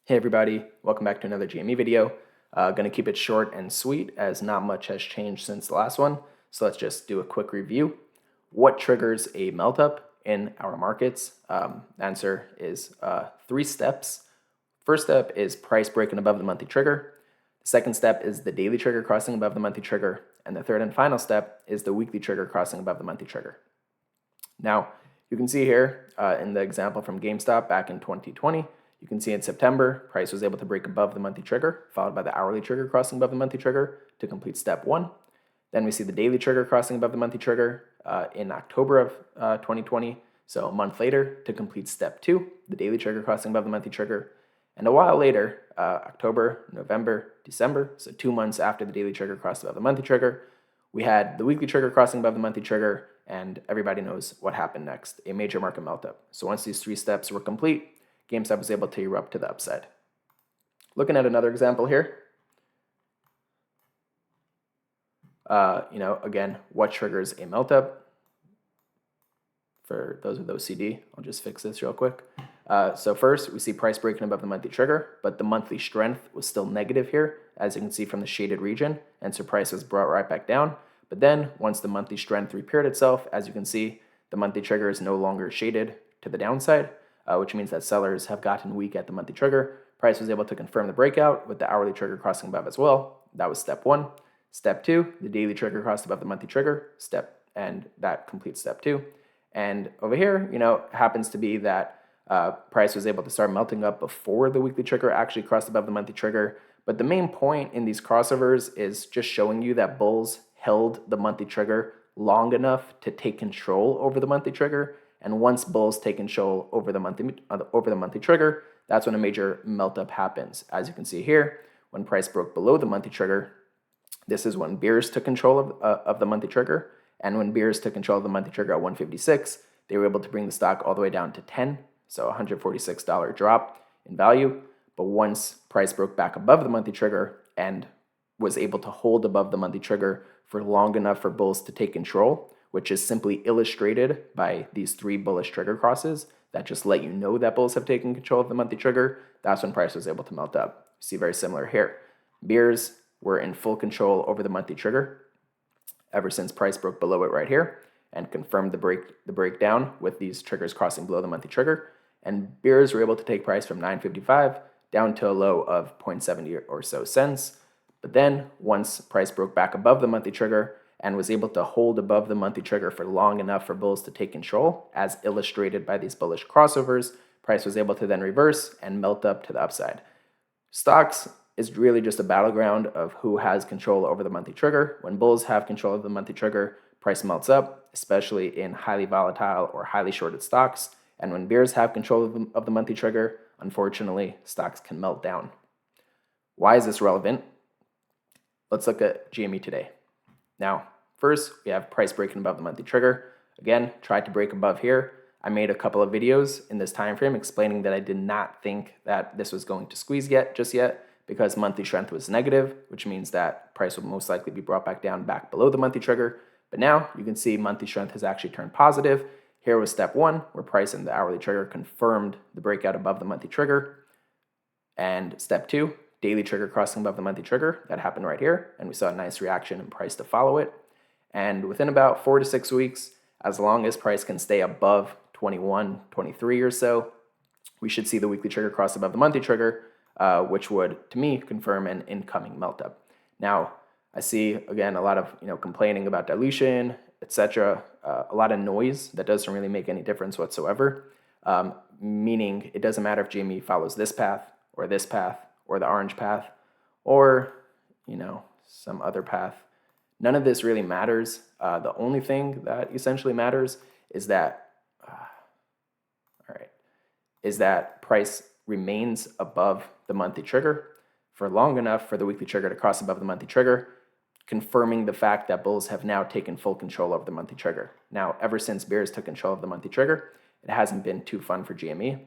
Hey everybody, welcome back to another GME video. Gonna keep it short and sweet as not much has changed since the last one. So let's just do a quick review. What triggers a melt up in our markets? Answer is 3 steps. First step is price breaking above the monthly trigger. The second step is the daily trigger crossing above the monthly trigger. And the third and final step is the weekly trigger crossing above the monthly trigger. Now, you can see here in the example from GameStop back in 2020, you can see in September, price was able to break above the monthly trigger, followed by the hourly trigger crossing above the monthly trigger to complete step 1. Then we see the daily trigger crossing above the monthly trigger in October of 2020, so a month later to complete step 2, the daily trigger crossing above the monthly trigger. And a while later, October, November, December, so 2 months after the daily trigger crossed above the monthly trigger, we had the weekly trigger crossing above the monthly trigger, and everybody knows what happened next, a major market meltup. So once these 3 steps were complete, GameStop was able to erupt to the upside. Looking at another example here, again, what triggers a meltup? For those with OCD, I'll just fix this real quick. So first, we see price breaking above the monthly trigger, but the monthly strength was still negative here, as you can see from the shaded region, and so price was brought right back down. But then, once the monthly strength repaired itself, as you can see, the monthly trigger is no longer shaded to the downside, which means that sellers have gotten weak at the monthly trigger. Price was able to confirm the breakout with the hourly trigger crossing above as well. That was step 1. Step 2, the daily trigger crossed above the monthly trigger, and that completes step 2. And over here, happens to be that price was able to start melting up before the weekly trigger actually crossed above the monthly trigger. But the main point in these crossovers is just showing you that bulls held the monthly trigger long enough to take control over the monthly trigger. And once bulls take control over the monthly trigger, that's when a major melt up happens. As you can see here, when price broke below the monthly trigger, this is when bears took control of the monthly trigger. And when bears took control of the monthly trigger at 156, they were able to bring the stock all the way down to 10, so $146 drop in value. But once price broke back above the monthly trigger and was able to hold above the monthly trigger for long enough for bulls to take control, which is simply illustrated by these 3 bullish trigger crosses that just let you know that bulls have taken control of the monthly trigger, that's when price was able to melt up. You see very similar here. Bears were in full control over the monthly trigger ever since price broke below it right here and confirmed the breakdown with these triggers crossing below the monthly trigger. And bears were able to take price from $9.55 down to a low of 0.70 or so cents. But then once price broke back above the monthly trigger and was able to hold above the monthly trigger for long enough for bulls to take control, as illustrated by these bullish crossovers, price was able to then reverse and melt up to the upside. Stocks is really just a battleground of who has control over the monthly trigger. When bulls have control of the monthly trigger, price melts up, especially in highly volatile or highly shorted stocks. And when bears have control of the monthly trigger, unfortunately, stocks can melt down. Why is this relevant? Let's look at GME today. Now, first, we have price breaking above the monthly trigger. Again, tried to break above here. I made a couple of videos in this time frame explaining that I did not think that this was going to squeeze just yet, because monthly strength was negative, which means that price will most likely be brought back down back below the monthly trigger. But now you can see monthly strength has actually turned positive. Here was step 1, where price and the hourly trigger confirmed the breakout above the monthly trigger. And step 2, daily trigger crossing above the monthly trigger. That happened right here, and we saw a nice reaction in price to follow it. And within about 4 to 6 weeks, as long as price can stay above 21, 23 or so, we should see the weekly trigger cross above the monthly trigger, which would, to me, confirm an incoming melt up. Now, I see, again, a lot of complaining about dilution, etc., a lot of noise that doesn't really make any difference whatsoever, meaning it doesn't matter if GME follows this path, or the orange path, or some other path. None of this really matters. The only thing that essentially matters is that price remains above the monthly trigger for long enough for the weekly trigger to cross above the monthly trigger, confirming the fact that bulls have now taken full control of the monthly trigger. Now, ever since bears took control of the monthly trigger, it hasn't been too fun for GME.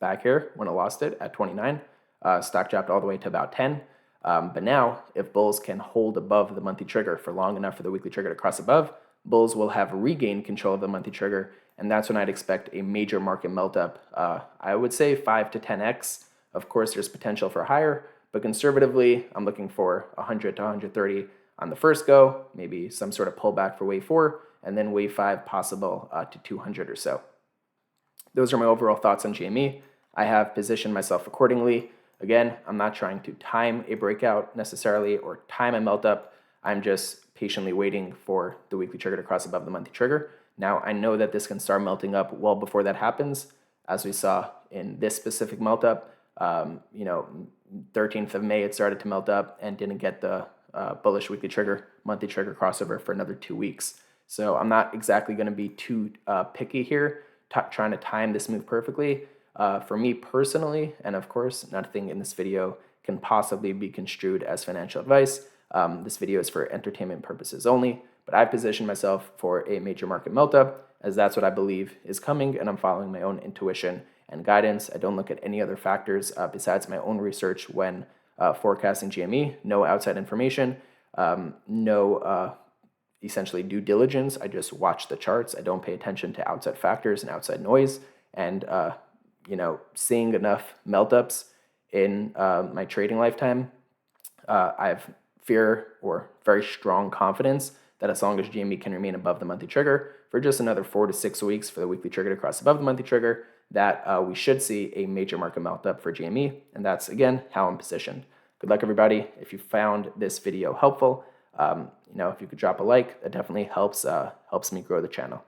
Back here, when it lost it at 29, stock dropped all the way to about 10. But now, if bulls can hold above the monthly trigger for long enough for the weekly trigger to cross above, bulls will have regained control of the monthly trigger, and that's when I'd expect a major market melt up. I would say 5 to 10x Of course, there's potential for higher, but conservatively, I'm looking for 100 to 130 on the first go, maybe some sort of pullback for wave 4, and then wave 5 possible to 200 or so. Those are my overall thoughts on GME. I have positioned myself accordingly. Again, I'm not trying to time a breakout necessarily or time a melt up. I'm just patiently waiting for the weekly trigger to cross above the monthly trigger. Now, I know that this can start melting up well before that happens, as we saw in this specific melt up. 13th of May, it started to melt up and didn't get the bullish weekly trigger, monthly trigger crossover for another 2 weeks. So I'm not exactly going to be too picky here, trying to time this move perfectly. For me personally, and of course, nothing in this video can possibly be construed as financial advice. This video is for entertainment purposes only, but I've positioned myself for a major market meltup, as that's what I believe is coming, and I'm following my own intuition and guidance. I don't look at any other factors besides my own research when forecasting GME. No outside information, no essentially due diligence. I just watch the charts. I don't pay attention to outside factors and outside noise. And seeing enough melt-ups in my trading lifetime, I have fear or very strong confidence that as long as GME can remain above the monthly trigger for just another 4 to 6 weeks for the weekly trigger to cross above the monthly trigger, that we should see a major market melt-up for GME. And that's, again, how I'm positioned. Good luck, everybody. If you found this video helpful, if you could drop a like, that definitely helps me grow the channel.